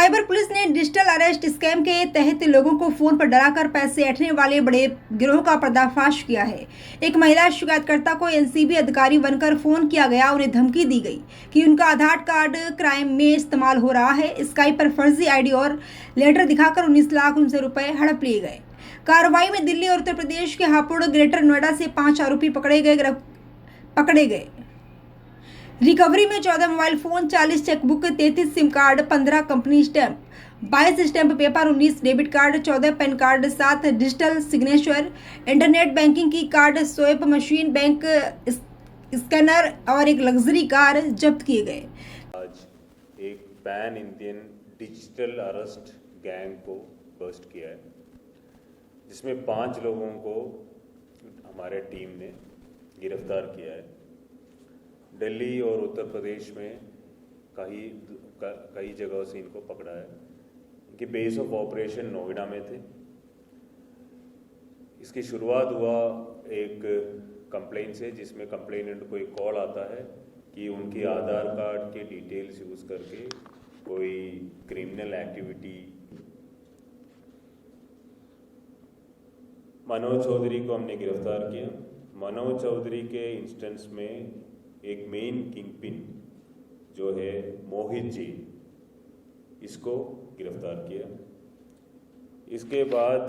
Cyber police ने digital arrest scam के तहत लोगों को फोन पर डराकर पैसे ऐंठने वाले बड़े गिरोह का पर्दाफाश किया है। एक महिला शिकायतकर्ता को एनसीबी अधिकारी बनकर फोन किया गया। उन्हें धमकी दी गई कि उनका आधार कार्ड क्राइम में इस्तेमाल हो रहा है। स्काइप पर फर्जी आईडी और लेटर दिखाकर 19 लाख उनसे रुपए हड़प लिए गए। कार्रवाई में दिल्ली और उत्तर प्रदेश के हापुड़, ग्रेटर नोएडा से 5 आरोपी पकड़े गए। रिकवरी में 14 mobile phone, 40 chequebook, 33 SIM card, 15 company stamp, 22 stamp paper, 19 debit card, 14 PAN card, 7 digital signature, internet banking की card, swipe machine, bank scanner और एक लग्जरी कार जब्त किए गए। आज एक pan Indian digital arrest gang को बस्ट किया है, जिसमें 5 लोगों को हमारे टीम ने गिरफ्तार किया है। दिल्ली और उत्तर प्रदेश में कई जगहों से इनको पकड़ा है। इनकी बेस ऑफ ऑपरेशन नोएडा में थे। इसकी शुरुआत हुआ एक कंप्लेंट से, जिसमें कंप्लेनेंट को एक कॉल आता है कि उनकी आधार कार्ड के डिटेल्स यूज़ करके कोई क्रिमिनल एक्टिविटी। मनोज चौधरी को हमने गिरफ्तार किया। मनोज चौधरी के इंस्टेंस में एक मेन किंगपिन जो है मोहित जी, इसको गिरफ्तार किया। इसके बाद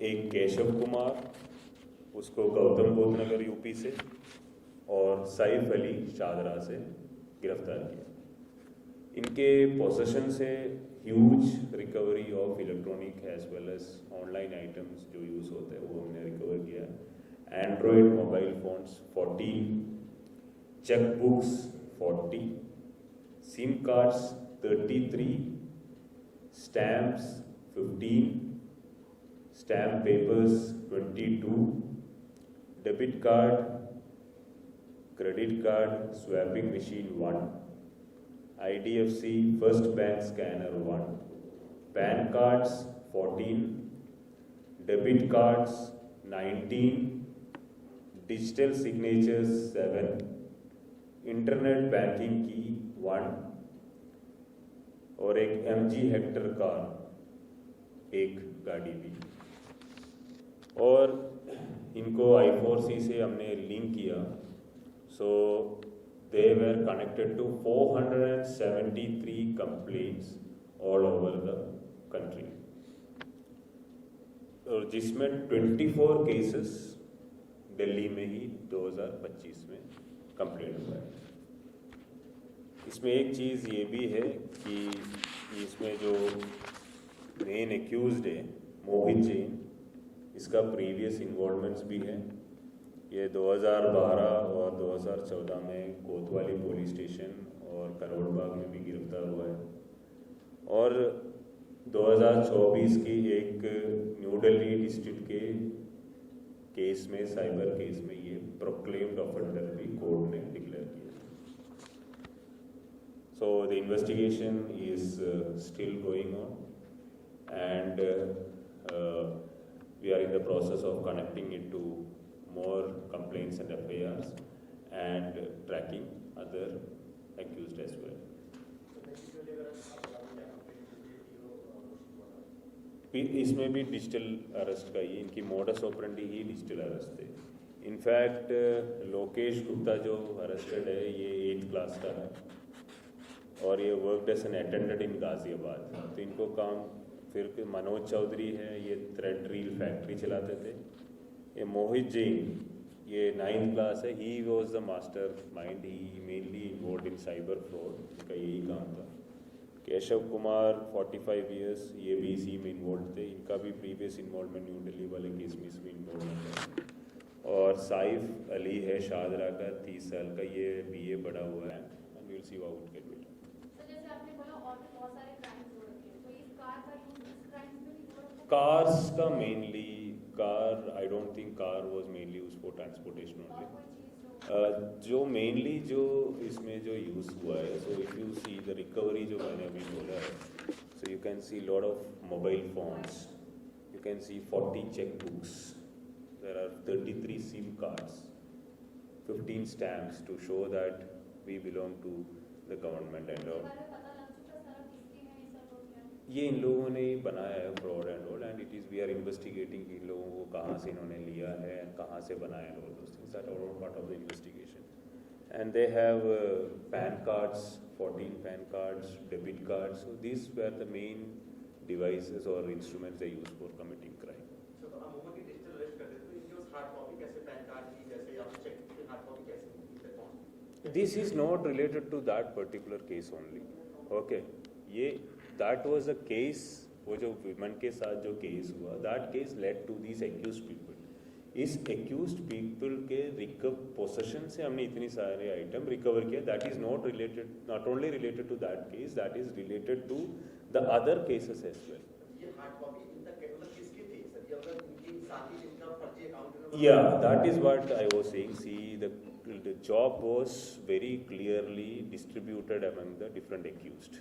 एक केशव कुमार, उसको गौतम बुद्ध नगर यूपी से, और सैफ अली शादरा से गिरफ्तार किया। इनके पोसेशन से huge recovery of electronic as well as online items जो यूज़ होते हैं वो हमने रिकवर किया। Android mobile phones 14, chequebooks 40, SIM cards 33, stamps 15, stamp papers 22, debit card, credit card swiping machine 1, IDFC first bank scanner 1, PAN cards 14, debit cards 19, digital signatures 7, internet banking की 1 और एक MG Hector car एक गाड़ी भी। और इनको I4C से हमने लिंक किया। सो they were connected to 473 complaints all over the country, और जिसमें 24 केसेस दिल्ली में ही 2025 में कंप्लेंट हुआ है। इसमें एक चीज़ ये भी है कि इसमें जो मेन एक्यूज्ड है मोहित जैन, इसका प्रीवियस इन्वॉल्वमेंट्स भी है। ये 2012 और 2014 में कोतवाली पुलिस स्टेशन और करोड़ बाग में भी गिरफ्तार हुआ है, और 2024 की एक न्यू दिल्ली डिस्ट्रिक्ट के केस में, साइबर केस में, ये प्रोक्लेम्ड ऑफेंडर भी कोर्ट ने डिक्लेयर किया। So the investigation is still going on and we are in the process of connecting it to more complaints and FIRs and tracking other accused as well. इसमें भी digital arrest का ही, इनकी modus operandi ही digital arrest है। In fact Lokesh Gupta जो arrested है ये 8th class का है और ये वर्कड एज एन अटेंडेंट इन गाजियाबाद। तो इनको काम, फिर मनोज चौधरी है, ये थ्रेड रील फैक्ट्री चलाते थे। ये मोहित जैन, ये 9th क्लास है, he was the master mind, he mainly involve in cyber fraud, इनका यही काम था। केशव कुमार 45 ईयर्स, ये भी इसी में इन्वॉल्व थे। इनका भी प्रीवियस इन्वॉल्वमेंट न्यू दिल्ली वाले केस में इसमें इन्वॉल्वमेंट है। और सैफ अली है शादरा का, 30 साल का, ये BA पढ़ा हुआ है। And we will see how it get better. Cars का mainly, car I don't think car was mainly use for transportation only. जो मेनली जो इसमें जो यूज़ हुआ है, so if you see the recovery जो मैंने अभी बोला है, so you can see lot of mobile phones, you can see 40 cheque books, there are 33 SIM cards, 15 stamps to show that we belong to the government and all. ये इन लोगों ने ही बनाया है fraud and all, and it is we are investigating इन लोगों को कहाँ से इन्होंने लिया है एंड कहाँ से बनाया है, all those things are all part of the investigation. And they have PAN cards, 14 PAN cards, debit cards. So these were the main devices or instruments they use for committing crime. So अमूमन की digital arrest कर देते तो इनकी उस hard copy कैसे pan card की जैसे या फिर चेक की हार्ड कॉपी कैसे मिलती है? This is not related to that particular case only. Okay, ये that was a case, वो जो विमन के साथ जो केस हुआ, that case led to these accused people. इस एक्यूज्ड पीपल के पोसेशन से हमने इतनी सारे आइटम रिकवर किया. That is not related, not only related to that case, that is related to the other cases as well. ये hard copy in the मतलब किसकी थी सर? ये अगर इनकी साथी जिनका फर्जी अकाउंट या that is what I was saying. See the job was very clearly distributed among the different accused.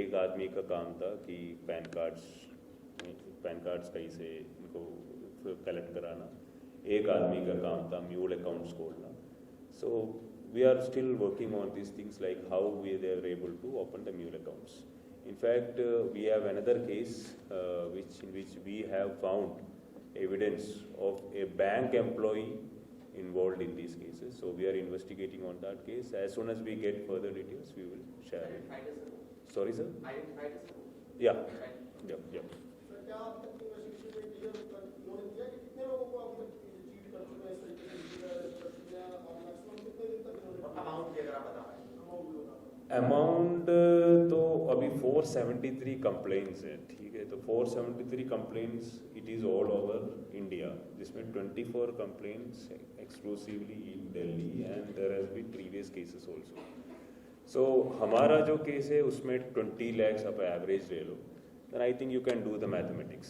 एक आदमी का काम था कि पैन कार्ड्स कहीं से इनको कलेक्ट कराना. एक आदमी का काम था म्यूल अकाउंट्स खोलना. So we are still working on this things like how we they are able to open the mule accounts. In fact, we have another case in which we have found evidence of a bank employee involved in these cases. So we are investigating on that case. As soon as we get further details, we will share it. Sorry, sir? Yeah. Yeah. Amount तो अभी 473 complaints हैं. ठीक है, तो 473 complaints it is all over India, जिसमें 24 complaints exclusively in Delhi and there has been previous cases also. So हमारा जो case है उसमें 20 lakhs आप एवरेज ले लो, then I think you can do the mathematics.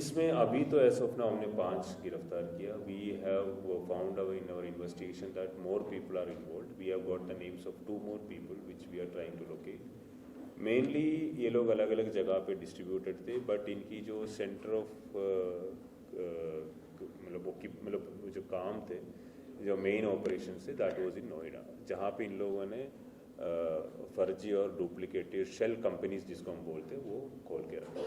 इसमें अभी तो एज ऑफ नाउ हमने 5 गिरफ्तार किया. We have found in our investigation that more people are involved. We have got the names of 2 more people which we are trying to locate. Mainly ये लोग अलग अलग जगह पे डिस्ट्रीब्यूटेड थे, बट इनकी जो सेंटर ऑफ मतलब जो काम थे, जो मेन ऑपरेशन थे, दैट वाज इन नोएडा, जहाँ पे इन लोगों ने फर्जी और डुप्लीकेटेड शेल कंपनीज जिसको हम बोलते हैं वो खोल के रखा.